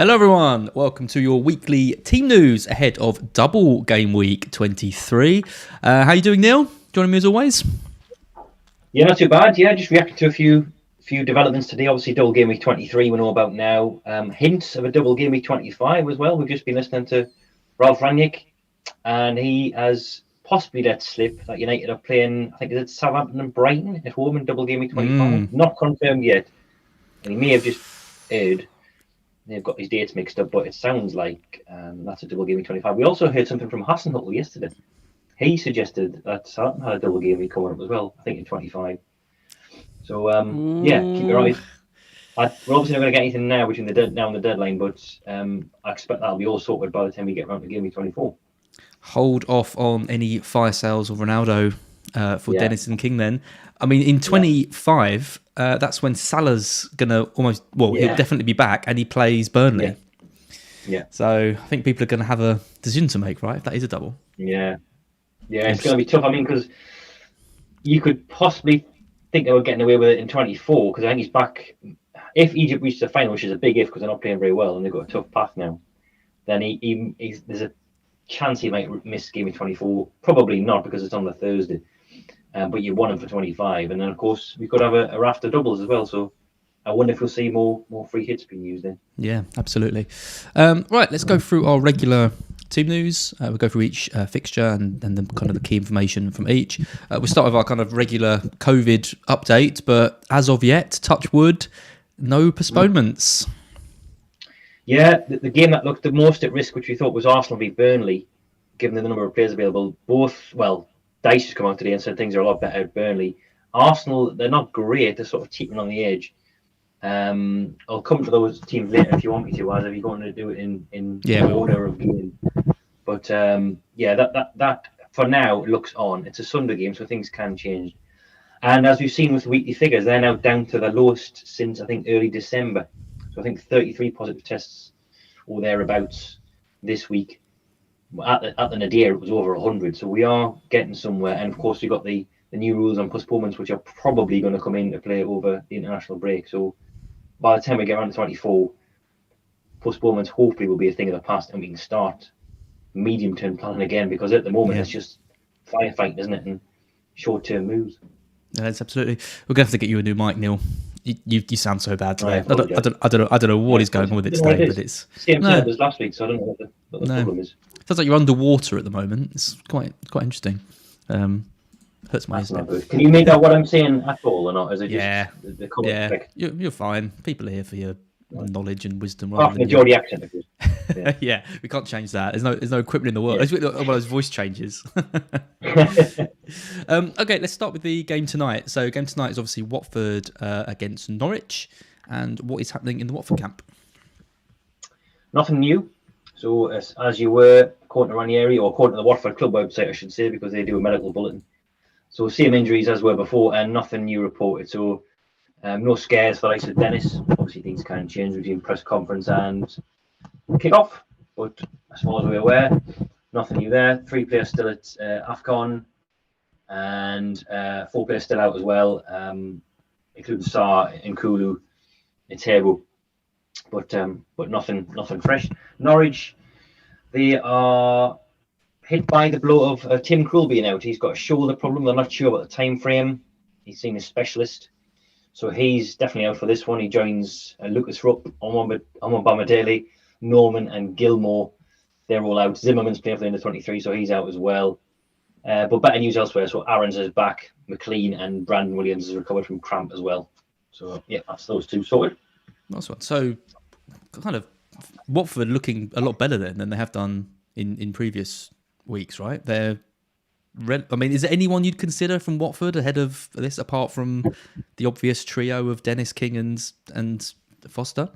Hello everyone, welcome to your weekly team news ahead of double game week 23. How you doing, Neil? Joining me as always? Yeah, not too bad. Yeah, just reacting to a few developments today. Obviously, double game week 23 we know about now. Hints of a double game week 25 as well. We've just been listening to Ralph Rangnick, and he has possibly let slip that United are playing, I think it's Southampton and Brighton at home in double game week 25. Not confirmed yet, and he may have just heard they've got these dates mixed up, but it sounds like that's a double game week 25. We also heard something from Hassan yesterday. He suggested that Southampton had a double game week coming up as well, I think in 25. So, yeah, keep your eyes. We're obviously not going to get anything now between now and the deadline, but I expect that'll be all sorted by the time we get around to game week 24. Hold off on any fire sales of Ronaldo for Dennis and King then. I mean, in 25, that's when Salah's going to he'll definitely be back and he plays Burnley. Yeah. So I think people are going to have a decision to make, right, if that is a double. Yeah, it's going to be tough. I mean, because you could possibly think they were getting away with it in 24, because I think he's back. If Egypt reaches the final, which is a big if because they're not playing very well and they've got a tough path now, then there's a chance he might miss game of 24. Probably not because it's on the Thursday, but you want him for 25. And then, of course, we could have a raft of doubles as well. So I wonder if we'll see more free hits being used then. Yeah, absolutely. Right, let's go through our regular team news. We'll go through each fixture and then kind of the key information from each. We'll start with our kind of regular COVID update, but as of yet, touch wood, no postponements. Yeah, the game that looked the most at risk, which we thought was Arsenal v Burnley, given the number of players available. Dice has come out today and said things are a lot better at Burnley. Arsenal, they're not great. They're sort of teetering on the edge. I'll come to those teams later if you want me to, as if you're going to do it in order of game. But that for now looks on. It's a Sunday game, so things can change. And as we've seen with the weekly figures, they're now down to the lowest since I think early December. So I think 33 positive tests or thereabouts this week. At the nadir, it was over 100. So we are getting somewhere. And of course, we've got the new rules on postponements, which are probably going to come into play over the international break. So by the time we get around to 24, postponements hopefully will be a thing of the past, and we can start medium-term planning again, because at the moment it's just firefighting, isn't it, and short-term moves. Yeah, that's absolutely. We're going to have to get you a new mic, Neil. You sound so bad today. I don't know what is going on with it today, but it's same as last week, so I don't know what the problem is. Sounds like you're underwater at the moment. It's quite interesting. Hurts my ears. Can you make out what I'm saying at all or not? Is it just the comment? You're fine. People are here for your knowledge and wisdom. Apart from the Geordie accent, of course. Yeah, we can't change that. There's no equipment in the world. It's one of those voice changes. Okay, let's start with the game tonight. So, game tonight is obviously Watford against Norwich, and what is happening in the Watford camp? Nothing new. So, as you were, according to Ranieri, or according to the Watford club website, I should say, because they do a medical bulletin. So, same injuries as were before, and nothing new reported. So, no scares for the likes of Dennis. Obviously, things can change between press conference and kick-off, but as far as we're aware, nothing new there. 3 players still at AFCON, and 4 players still out as well, including Sarr, Nkulu, and Tebo. But nothing fresh. Norwich, they are hit by the blow of Tim Krul being out. He's got a shoulder problem. They're not sure about the time frame. He's seen a specialist. So he's definitely out for this one. He joins Lucas Rupp, Omar Bamadele, Norman and Gilmore. They're all out. Zimmerman's playing for the under 23, so he's out as well. But better news elsewhere. So Aarons is back. McLean and Brandon Williams has recovered from cramp as well. So, yeah, that's those two sorted. Nice one. So, kind of Watford looking a lot better than they have done in previous weeks, right? Is there anyone you'd consider from Watford ahead of this, apart from the obvious trio of Dennis, King and Foster?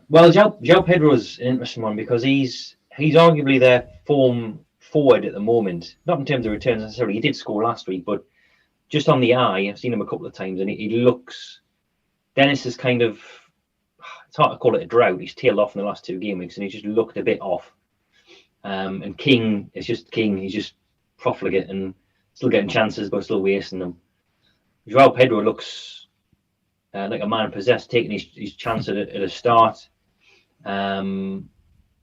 Well, João Pedro's an interesting one, because he's arguably their form forward at the moment. Not in terms of returns necessarily. He did score last week, but just on the eye, I've seen him a couple of times, and he looks... Dennis is kind of... It's hard to call it a drought. He's tailed off in the last 2 game weeks, and he just looked a bit off. And King is just King. He's just profligate and still getting chances, but still wasting them. João Pedro looks like a man possessed, taking his chance at a start. and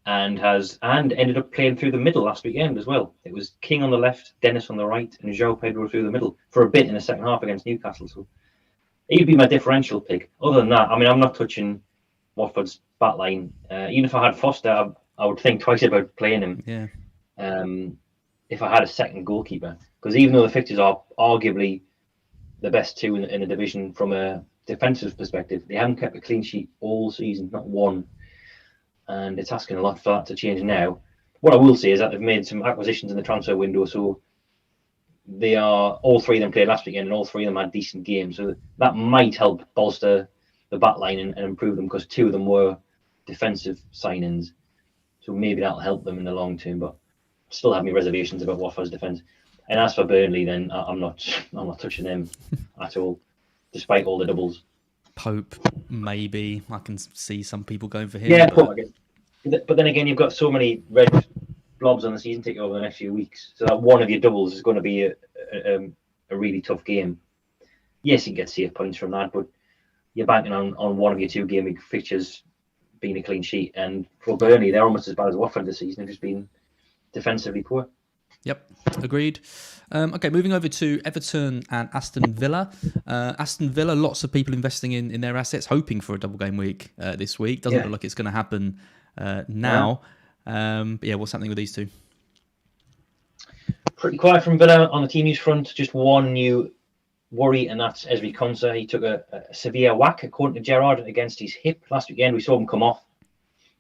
ended up playing through the middle last weekend as well. It was King on the left, Dennis on the right, and João Pedro through the middle for a bit in the second half against Newcastle. So he'd be my differential pick. Other than that, I mean, I'm not touching Watford's back line. Even if I had Foster, I would think twice about playing him. Yeah. If I had a second goalkeeper, because even though the fixtures are arguably the best two in the division from a defensive perspective, they haven't kept a clean sheet all season, not one. And it's asking a lot for that to change now. What I will say is that they've made some acquisitions in the transfer window, so they are all three of them played last weekend, and all three of them had decent games. So that might help bolster the back line and improve them, because two of them were defensive signings. So maybe that'll help them in the long term. But still have my reservations about Watford's defence. And as for Burnley, then I'm not touching them at all, despite all the doubles. Pope, maybe. I can see some people going for him. Yeah, Pope, I guess. But then again, you've got so many red blobs on the season ticket over the next few weeks. So that one of your doubles is going to be a really tough game. Yes, you can get safe points from that, but you're banking on one of your two game week fixtures being a clean sheet. And for Burnley, they're almost as bad as Watford this season. They've just been defensively poor. Yep, agreed. Okay, moving over to Everton and Aston Villa. Aston Villa, lots of people investing in their assets, hoping for a double game week this week. Doesn't look like it's going to happen now. But yeah, what's happening with these two? Pretty quiet from Villa on the team news front. Just one new worry, and that's Ezri Konsa. He took a severe whack, according to Gerrard, against his hip last weekend. We saw him come off.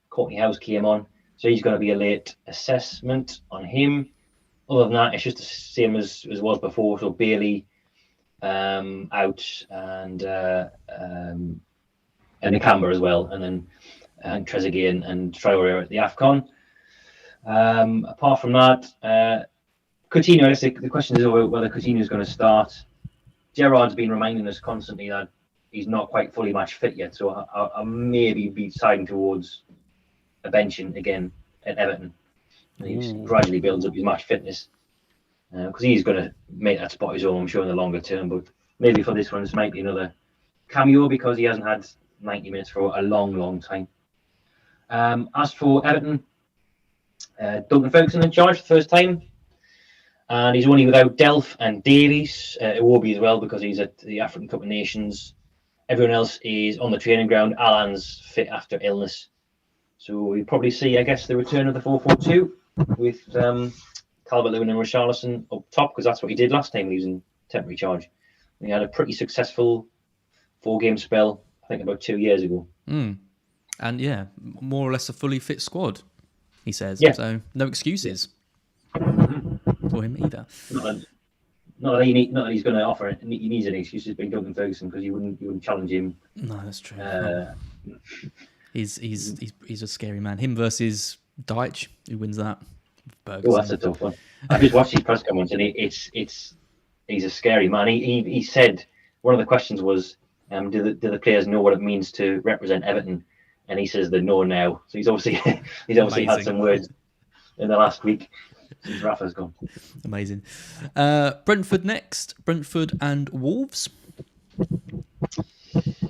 Courtney House came on. So he's going to be a late assessment on him. Other than that, it's just the same as it was before. So Bailey out, and Nakamba as well, and then Trezeguet and Traore at the AFCON. Apart from that, Coutinho, I guess the question is whether Coutinho is going to start. Gerrard's been reminding us constantly that he's not quite fully match fit yet, so I maybe be siding towards a benching again at Everton. He gradually builds up his match fitness, because he's going to make that spot his own, I'm sure, in the longer term. But maybe for this one, this might be another cameo, because he hasn't had 90 minutes for a long, long time. As for Everton, Duncan Ferguson in charge for the first time, and he's only without Delph and Davies. Iwobi as well, because he's at the African Cup of Nations. Everyone else is on the training ground. Alan's fit after illness. So we'll probably see, I guess, the return of the 4-4-2 with Calvert-Lewin and Richarlison up top, because that's what he did last time he was in temporary charge. He had a pretty successful 4-game spell, I think, about 2 years ago. And yeah, more or less a fully fit squad, he says. Yeah. So no excuses for him either. Not that he's going to offer it. He needs an excuse to bring Duncan Ferguson, because you wouldn't challenge him. No, that's true. He's a scary man. Him versus Deitch, who wins that? Oh, that's a tough one. I just watched his press conference, and he's a scary man. He said one of the questions was, do the players know what it means to represent Everton? And he says they know now. So he's obviously had some words in the last week since Rafa's gone. Amazing. Brentford next. Brentford and Wolves.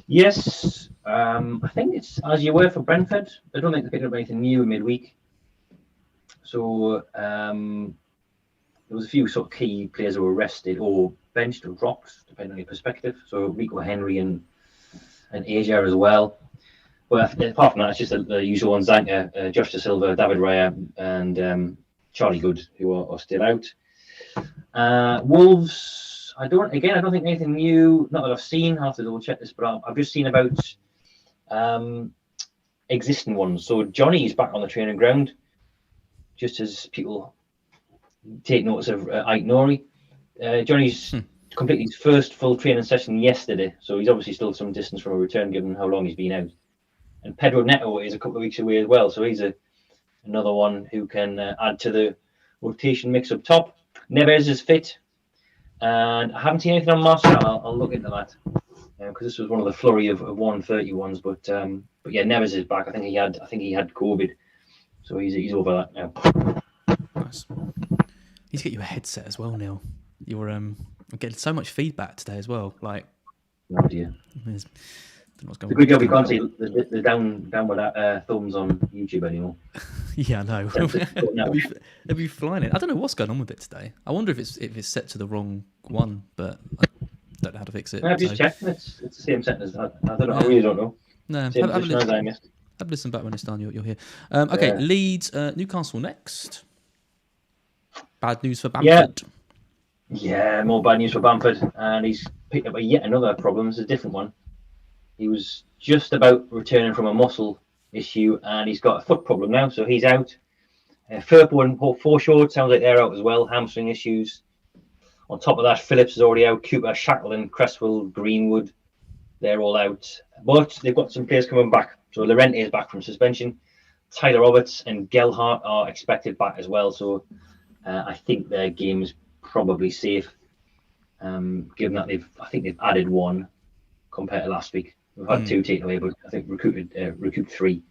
Yes, I think it's as you were for Brentford. I don't think they picked up anything new midweek. So there was a few sort of key players who were rested or benched or dropped, depending on your perspective. So Rico Henry and Asia as well. But apart from that, it's just the usual ones: Zanka, Josh Da Silva, David Raya, and Charlie Good, who are still out. Wolves, I don't think anything new. Not that I've seen. I'll have to double check this, but I've just seen about existing ones. So Johnny is back on the training ground, just as people take notice of Ike Nori. Johnny's completed his first full training session yesterday, so he's obviously still some distance from a return given how long he's been out. And Pedro Neto is a couple of weeks away as well, so he's another one who can add to the rotation mix up top. Neves is fit, and I haven't seen anything on Martial. I'll look into that, because this was one of the flurry of 130 ones. But yeah, Neves is back. I think he had COVID, so he's over that now. Nice. Need to get you a headset as well, Neil. You're getting so much feedback today as well. Like, oh dear. what's going The on. good job we can't see the downward thumbs on YouTube anymore. Yeah, I know. No. They'll be flying it. I don't know what's going on with it today. I wonder if it's set to the wrong one, but I don't know how to fix it. I've just checked. It's the same sentence. I don't know. I really don't know. No, Same position as I missed. Have a listen back when it's done. You'll hear. Okay, Leeds, Newcastle next. Bad news for Bamford. Yeah, more bad news for Bamford, and he's picked up yet another problem. It's a different one. He was just about returning from a muscle issue, and he's got a foot problem now, so he's out. Firpo and Forshaw sounds like they're out as well, hamstring issues. On top of that, Phillips is already out. Cooper, Shackleton, Cresswell, Greenwood, they're all out. But they've got some players coming back. So Llorente is back from suspension. Tyler Roberts and Gelhardt are expected back as well. So I think their game is probably safe, given that they've added one compared to last week. We've had two taken away, but I think recouped three,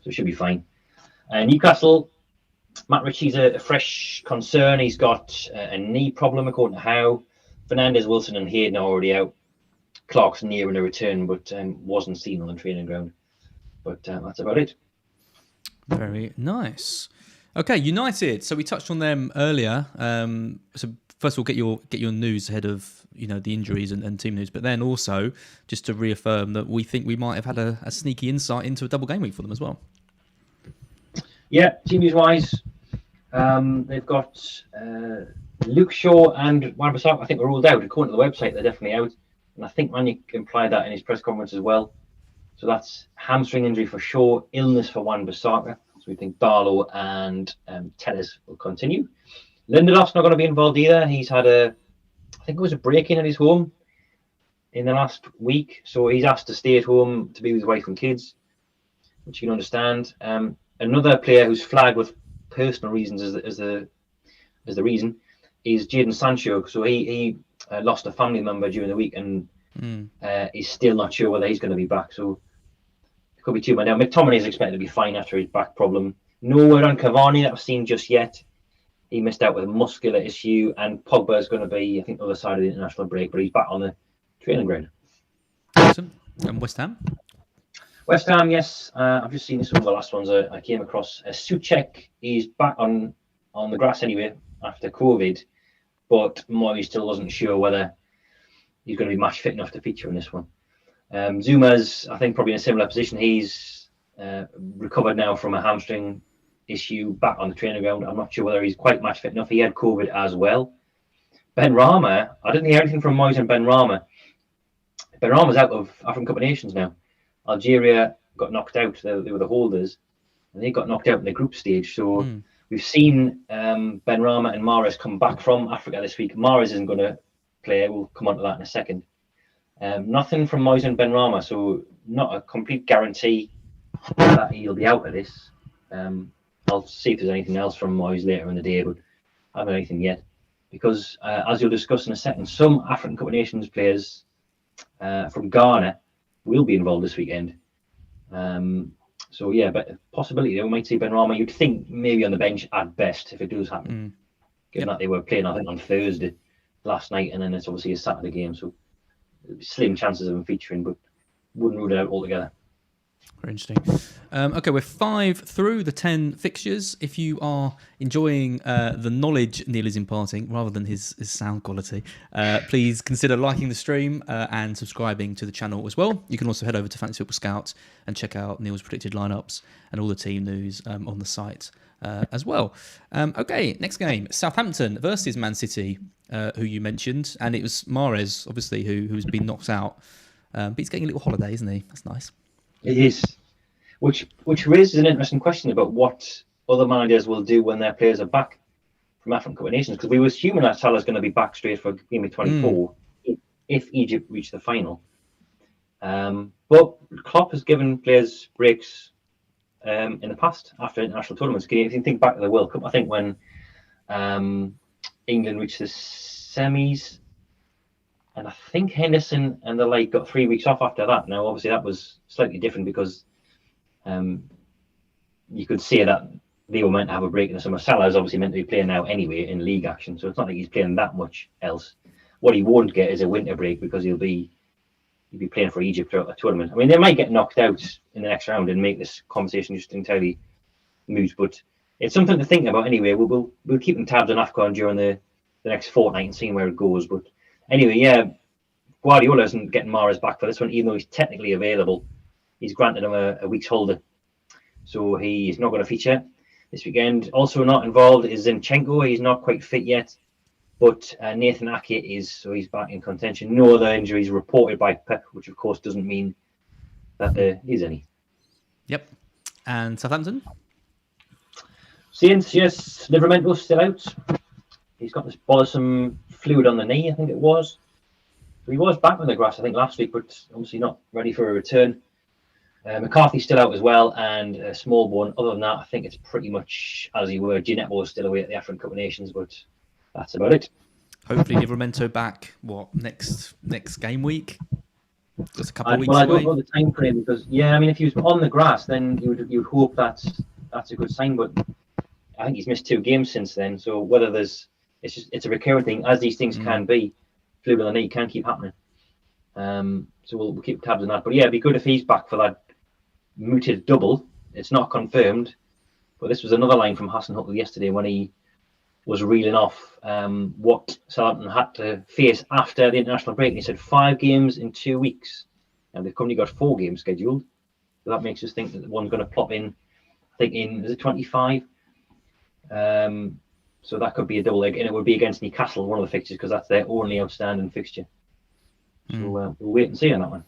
so it should be fine. Newcastle, Matt Ritchie's a fresh concern. He's got a knee problem, according to Howe. Fernandez, Wilson, and Hayden are already out. Clark's nearing a return, but wasn't seen on the training ground. But that's about it. Very nice. Okay, United. So we touched on them earlier. So first of all, get your news ahead of the injuries and team news, but then also just to reaffirm that we think we might have had a sneaky insight into a double game week for them as well. Yeah, team news wise, they've got Luke Shaw and Wan-Bissaka. I think are ruled out. According to the website, they're definitely out, and I think Manic implied that in his press conference as well. So that's hamstring injury for Shaw, illness for Wan-Bissaka. So we think Barlow and Telles will continue. Lindelof's not going to be involved either. He's had I think it was a break-in at his home in the last week. So he's asked to stay at home to be with his wife and kids, which you can understand. Another player who's flagged with personal reasons as the reason is Jadon Sancho. So he lost a family member during the week and is still not sure whether he's going to be back. So it could be too much. Now, McTominay is expected to be fine after his back problem. No word on Cavani that I've seen just yet. He missed out with a muscular issue, and Pogba is going to be, I think, the other side of the international break, but he's back on the training ground. Awesome. And West Ham? West Ham, yes. I've just seen some of the last ones I came across. Souček is back on the grass anyway after COVID, but Moyes still wasn't sure whether he's going to be match fit enough to feature in this one. Zuma's, I think, probably in a similar position. He's recovered now from a hamstring issue, back on the training ground. I'm not sure whether he's quite match fit enough. He had COVID as well. Ben Rama, I didn't hear anything from Moyes and Ben Rama. Ben Rama's out of African Cup of Nations now. Algeria got knocked out. They were the holders, and they got knocked out in the group stage. So we've seen Ben Rama and Mahrez come back from Africa this week. Mahrez isn't going to play. We'll come on to that in a second. Nothing from Moyes and Ben Rama, so not a complete guarantee that he'll be out of this. I'll see if there's anything else from Moyes later in the day, but I haven't anything yet. Because, as you'll discuss in a second, some African Cup of Nations players from Ghana will be involved this weekend. So, yeah, but possibility that we might see Ben Rama. You'd think maybe on the bench at best if it does happen. Given that they were playing, I think, on Thursday last night, and then it's obviously a Saturday game, so slim chances of him featuring, but wouldn't rule it out altogether. Very interesting. Okay, we're 5 through the 10 fixtures. If you are enjoying the knowledge Neale is imparting rather than his sound quality, please consider liking the stream and subscribing to the channel as well. You can also head over to Fantasy Football Scout and check out Neale's predicted lineups and all the team news on the site as well. Okay, next game, Southampton versus Man City, who you mentioned, and it was Mahrez, obviously, who's been knocked out, but he's getting a little holiday, isn't he? That's nice. It is, which raises an interesting question about what other managers will do when their players are back from African Cup of Nations, because we were assuming that Salah's going to be back straight for Gameweek 24 if Egypt reach the final. But Klopp has given players breaks in the past after international tournaments. If you think back to the World Cup, I think when England reached the semis, and I think Henderson and the like got 3 weeks off after that. Now, obviously, that was slightly different because you could say that they were meant to have a break in the summer. Salah is obviously meant to be playing now anyway in league action, so it's not like he's playing that much else. What he won't get is a winter break because he'll be he'd be playing for Egypt throughout the tournament. I mean, they might get knocked out in the next round and make this conversation just entirely moot, but it's something to think about anyway. We'll keep them tabs on AFCON during the next fortnight and seeing where it goes. But anyway, yeah, Guardiola isn't getting Mahrez back for this one, even though he's technically available. He's granted him a week's holiday, so he's not going to feature this weekend. Also not involved is Zinchenko. He's not quite fit yet, but Nathan Ake is, so he's back in contention. No other injuries reported by Pep, which of course doesn't mean that there is any. Yep. And Southampton? Saints, yes, Livramento still out. He's got this bothersome fluid on the knee, I think it was. So he was back on the grass, I think, last week, but obviously not ready for a return. McCarthy's still out as well, and Smallbone. Other than that, I think it's pretty much as he were. Ginetto is still away at the African Cup of Nations, but that's about it. Hopefully, Livramento back. What next game week? Just a couple of weeks well, I away. don't know the time frame because I mean, if he was on the grass, then you would hope that's a good sign. But I think he's missed 2 games since then. So whether it's a recurring thing, as these things can be. Fluid on the knee can keep happening. So we'll keep tabs on that. But yeah, it'd be good if he's back for that mooted double. It's not confirmed, but this was another line from Hassan Huttl yesterday when he was reeling off what Southampton had to face after the international break. And he said 5 games in 2 weeks, and they've currently got 4 games scheduled. So that makes us think that the one's going to plop in. I think is it 25? So that could be a double leg, and it would be against Newcastle, one of the fixtures, because that's their only outstanding fixture. So we'll wait and see on that one.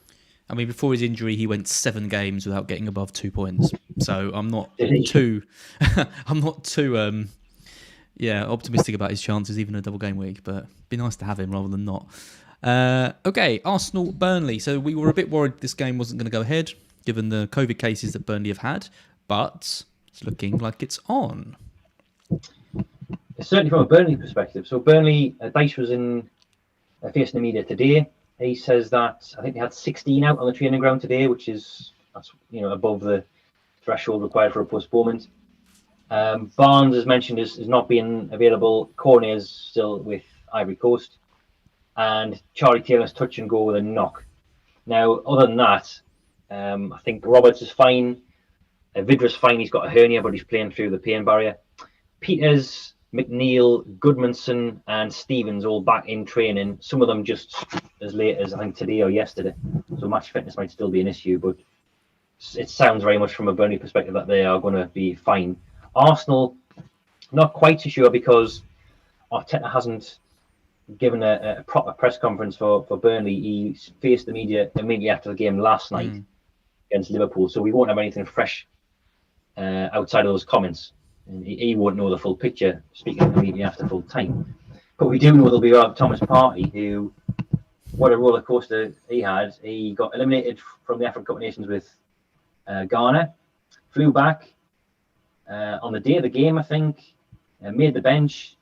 I mean, before his injury, he went 7 games without getting above 2 points. So I'm not too, optimistic about his chances, even a double game week. But it'd be nice to have him rather than not. Okay, Arsenal Burnley. So we were a bit worried this game wasn't going to go ahead, given the COVID cases that Burnley have had, but it's looking like it's on. Certainly from a Burnley perspective. So Burnley, Dyche was facing the media today. He says that I think they had 16 out on the training ground today, which is above the threshold required for a postponement. Barnes, as mentioned, is not being available. Cornet is still with Ivory Coast, and Charlie Taylor's touch and go with a knock. Now, other than that, I think Roberts is fine. Vidra's fine. He's got a hernia, but he's playing through the pain barrier. Peters, McNeil, Goodmanson, and Stevens all back in training. Some of them just as late as I think today or yesterday. So match fitness might still be an issue, but it sounds very much from a Burnley perspective that they are going to be fine. Arsenal, not quite so sure because Arteta hasn't given a proper press conference for Burnley. He faced the media immediately after the game last night against Liverpool, so we won't have anything fresh outside of those comments. And he won't know the full picture, speaking immediately after full time. But we do know there'll be Thomas Partey, who, what a roller coaster he had. He got eliminated from the African Cup of Nations with Ghana, flew back on the day of the game, I think, made the bench,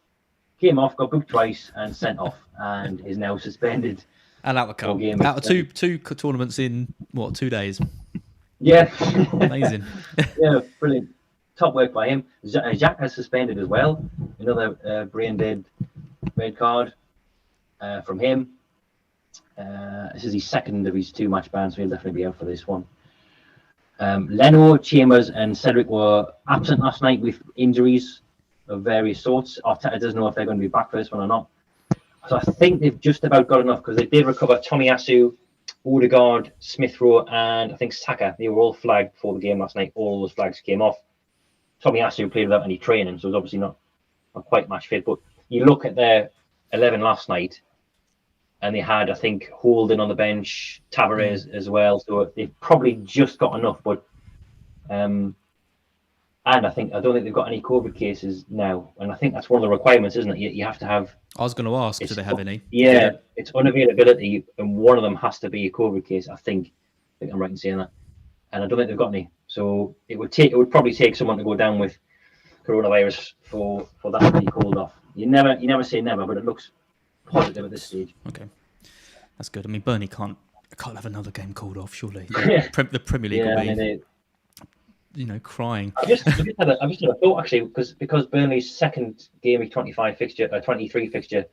came off, got booked twice, and sent off, and is now suspended. And out the cup. Out of two tournaments in, 2 days? Yeah. Amazing. Yeah, brilliant. Top work by him. Jacques has suspended as well. Another brain dead red card from him. This is his second of his 2 match bans, so he'll definitely be out for this one. Leno, Chambers, and Cedric were absent last night with injuries of various sorts. Arteta doesn't know if they're going to be back for this one or not. So I think they've just about got enough because they did recover Tomiyasu, Odegaard, Smith Rowe, and I think Saka. They were all flagged before the game last night. All those flags came off. Tomiyasu played without any training, so it was obviously not quite match fit. But you look at their 11 last night, and they had, I think, Holden on the bench, Tavares as well. So they've probably just got enough. But and I don't think they've got any COVID cases now. And I think that's one of the requirements, isn't it? You have to have. I was going to ask, do they have any? Yeah, it's unavailability, and one of them has to be a COVID case. I think I'm right in saying that. And I don't think they've got any. So it would probably take someone to go down with coronavirus for that to be called off. You never say never, but it looks positive at this stage. Okay, that's good. I mean, Burnley can't have another game called off, surely. The Premier League will be, crying. I've just had a thought actually, because Burnley's second game week 23 fixture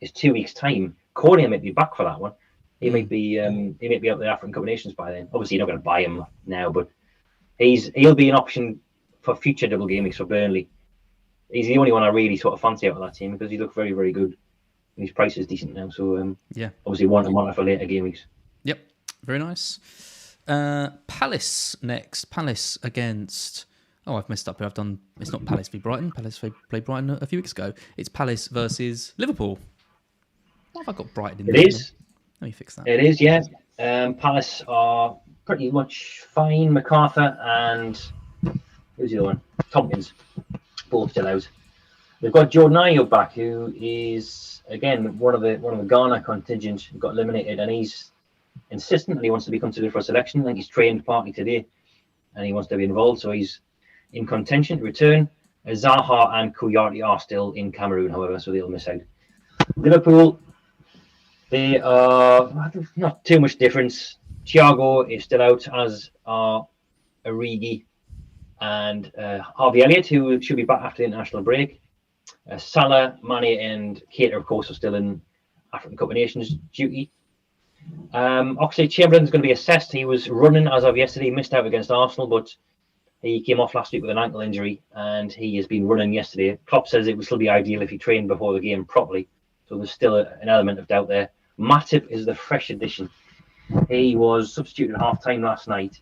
is 2 weeks time. Cornea might be back for that one. He might be out the African Cup of Nations by then. Obviously, you're not going to buy him now, but he'll be an option for future double game weeks for Burnley. He's the only one I really sort of fancy out of that team because he looked very, very good. And his price is decent now, so obviously want him on for later game weeks. Yep, very nice. Palace next. Palace against. Oh, I've messed up here. It's not Palace v Brighton. Palace played Brighton a few weeks ago. It's Palace versus Liverpool. Why have I got Brighton in there? It is. Let me fix that. It is, yeah. Palace are pretty much fine. MacArthur and who's the other one? Tompkins, both still out. They've got Jordan Ayew back, who is again one of the Ghana contingent who got eliminated, and he's insistent that he wants to be considered for a selection. I think he's trained partly today, and he wants to be involved, so he's in contention to return. Zaha and Kouyaté are still in Cameroon, however, so they'll miss out. Liverpool, they are not too much difference. Thiago is still out, as are Origi and Harvey Elliott, who should be back after the international break. Salah, Mane and Keita, of course, are still in African Cup of Nations duty. Oxlade-Chamberlain is going to be assessed. He was running as of yesterday, missed out against Arsenal, but he came off last week with an ankle injury, and he has been running yesterday. Klopp says it would still be ideal if he trained before the game properly, so there's still an element of doubt there. Matip is the fresh addition. He was substituted at half-time last night,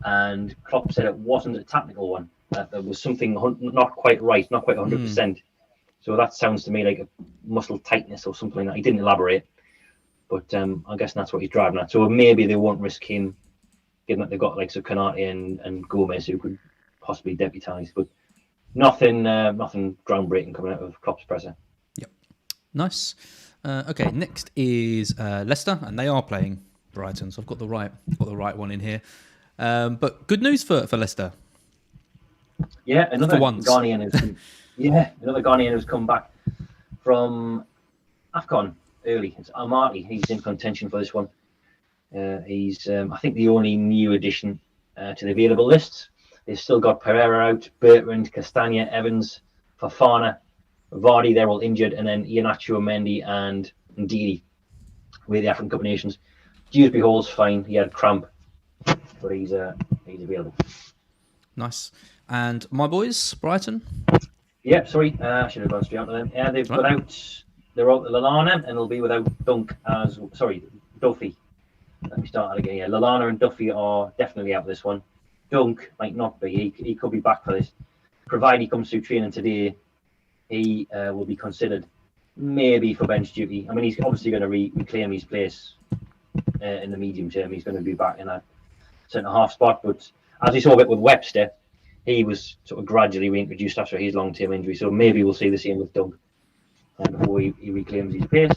and Klopp said it wasn't a technical one, that there was something not quite right, not quite 100%. So that sounds to me like a muscle tightness or something like that. He didn't elaborate, but I guess that's what he's driving at. So maybe they won't risk him, given that they've got like Konaté and Gomez who could possibly deputise. But nothing groundbreaking coming out of Klopp's presser. Yep, nice. Okay, next is Leicester, and they are playing Brighton. So I've got the right one in here. But good news for Leicester. Yeah, another Ghanaian who's come back from AFCON early. It's Amati. He's in contention for this one. He's, I think, the only new addition to the available list. They've still got Pereira out, Bertrand, Castagna, Evans, Fafana, Vardy. They're all injured, and then Iheanacho, Mendy, and Ndidi with the African Cup of Nations. Dewsbury Hall's fine. He had cramp, but he's available. Nice. And my boys, Brighton. Yeah, sorry, I should have gone straight on to them. They've got out. They're out Lallana, and they'll be without Duffy. Let me start that again. Yeah, Lallana and Duffy are definitely out of this one. Dunk might not be. He could be back for this. Provided he comes through training today, he will be considered maybe for bench duty. I mean, he's obviously going to reclaim his place in the medium term. He's going to be back in that centre-half spot. But as we saw a bit with Webster, he was sort of gradually reintroduced after his long-term injury. So maybe we'll see the same with Doug before he reclaims his place.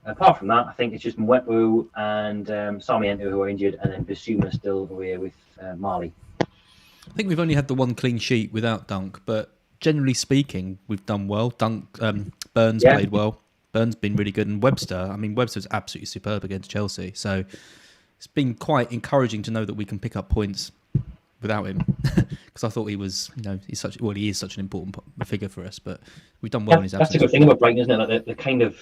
Apart from that, I think it's just Mwepu and Sarmiento who are injured, and then Bissouma still away with Mali. I think we've only had the one clean sheet without Dunk, but generally speaking, we've done well. Burns played well. Burns been really good, and Webster's absolutely superb against Chelsea. So it's been quite encouraging to know that we can pick up points without him, because I thought he was, he is such an important figure for us. But we've done well in his absence. That's a good thing about Brighton, isn't it? Like the kind of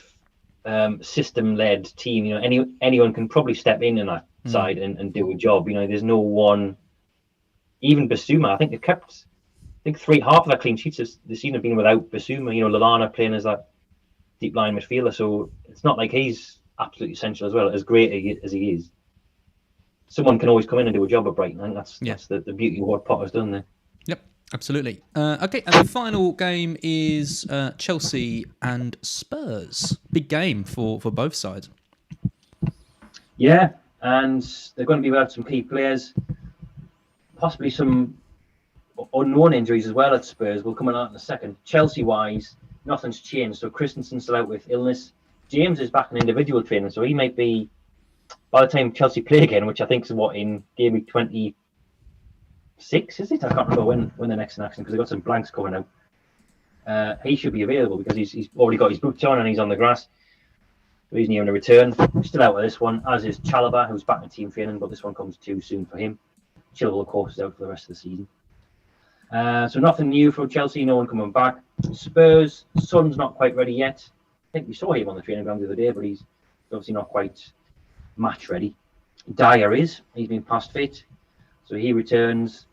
system-led team. Anyone can probably step in that side and do a job. There's no one. Even Bissouma, I think they've kept. I think half of their clean sheets this season have been without Bissouma. Lallana playing as that deep line midfielder, so it's not like he's absolutely essential as well. As great as he is, someone can always come in and do a job at Brighton. I think that's the beauty of what Potter's done there. Yep, absolutely. Okay, and the final game is Chelsea and Spurs. Big game for both sides. Yeah, and they're going to be without some key players, possibly some unknown injuries as well at Spurs. We'll come on that in a second. Chelsea-wise, nothing's changed. So Christensen's still out with illness. James is back in individual training, so he might be, by the time Chelsea play again, which I think is in Gameweek 26, is it? I can't remember when the next in action, because they've got some blanks coming out. He should be available because he's already got his boots on and he's on the grass. So he's near to return. Still out with this one, as is Chalobah, who's back in team training, but this one comes too soon for him. Chilwell, of course, is out for the rest of the season. So nothing new from Chelsea, no one coming back. Spurs, Son's not quite ready yet. I think we saw him on the training ground the other day, but he's obviously not quite match ready. Dyer is. He's been past fit, so he returns.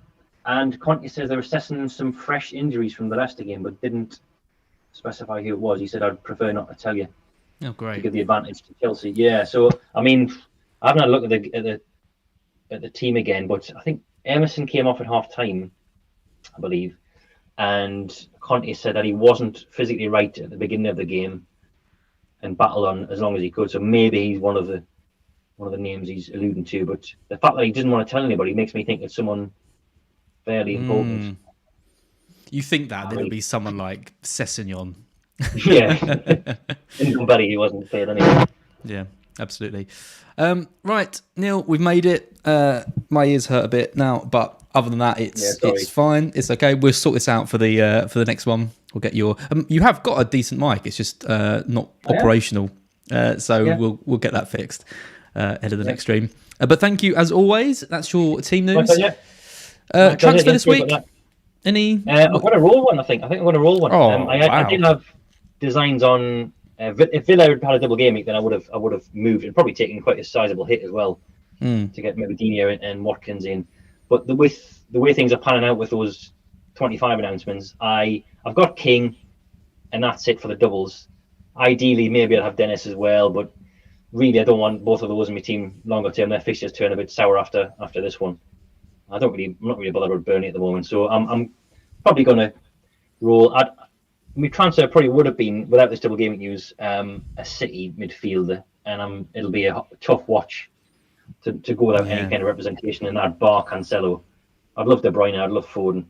And Conte says they're assessing some fresh injuries from the Leicester game, but didn't specify who it was. He said, "I'd prefer not to tell you." Oh, great. To give the advantage to Chelsea. Yeah. So I mean, I haven't had a look at the team again, but I think Emerson came off at half time, I believe, and Conte said that he wasn't physically right at the beginning of the game and battled on as long as he could. So maybe he's one of the names he's alluding to. But the fact that he didn't want to tell anybody makes me think it's someone fairly important. You think that it'll be someone like Sessegnon? Yeah, he wasn't fair anyway. Yeah, absolutely. Right, Neil, we've made it. My ears hurt a bit now, but other than that, it's fine. It's okay. We'll sort this out for the next one. We'll get your. You have got a decent mic. It's just not operational. We'll get that fixed ahead of the next stream. But thank you as always. That's your team news. Transfer this week. Any? I'm going to roll one. I think I'm going to roll one. I did have designs on. If Villa had had a double game week, then I would have moved and probably taken quite a sizable hit as well to get maybe Dinier and Watkins in. But the way things are panning out with those 25 announcements, I've got King, and that's it for the doubles. Ideally, maybe I'll have Dennis as well, but really I don't want both of those in my team longer term. Their fixtures turn a bit sour after this one. I'm not really bothered with Burnley at the moment, so I'm probably going to roll. My transfer probably would have been, without this double gaming news, a City midfielder, and it'll be a tough watch to go without any kind of representation in that bar Cancelo. I'd love De Bruyne, I'd love Foden,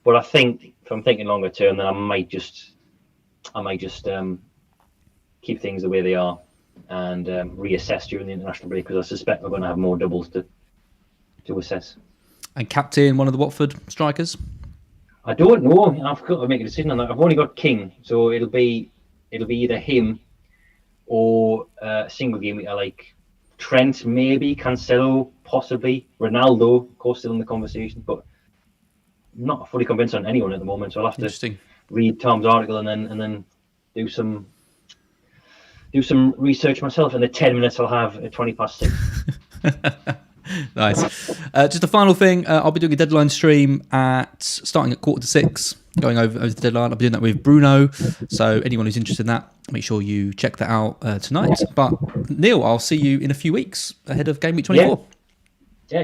but I think if I'm thinking longer term, then I might just keep things the way they are and reassess during the international break, because I suspect we're going to have more doubles to assess. And captain one of the Watford strikers? I don't know. I've got to make a decision on that. I've only got King, so it'll be either him or a single game week. I like Trent, maybe Cancelo, possibly Ronaldo, of course, still in the conversation, but I'm not fully convinced on anyone at the moment. So I'll have to read Tom's article and then do some research myself. In the 10 minutes I'll have at 6:20. Nice. Just a final thing. I'll be doing a deadline stream starting at 5:45, going over the deadline. I'll be doing that with Bruno. So anyone who's interested in that, make sure you check that out tonight. But Neil, I'll see you in a few weeks ahead of Game Week 24.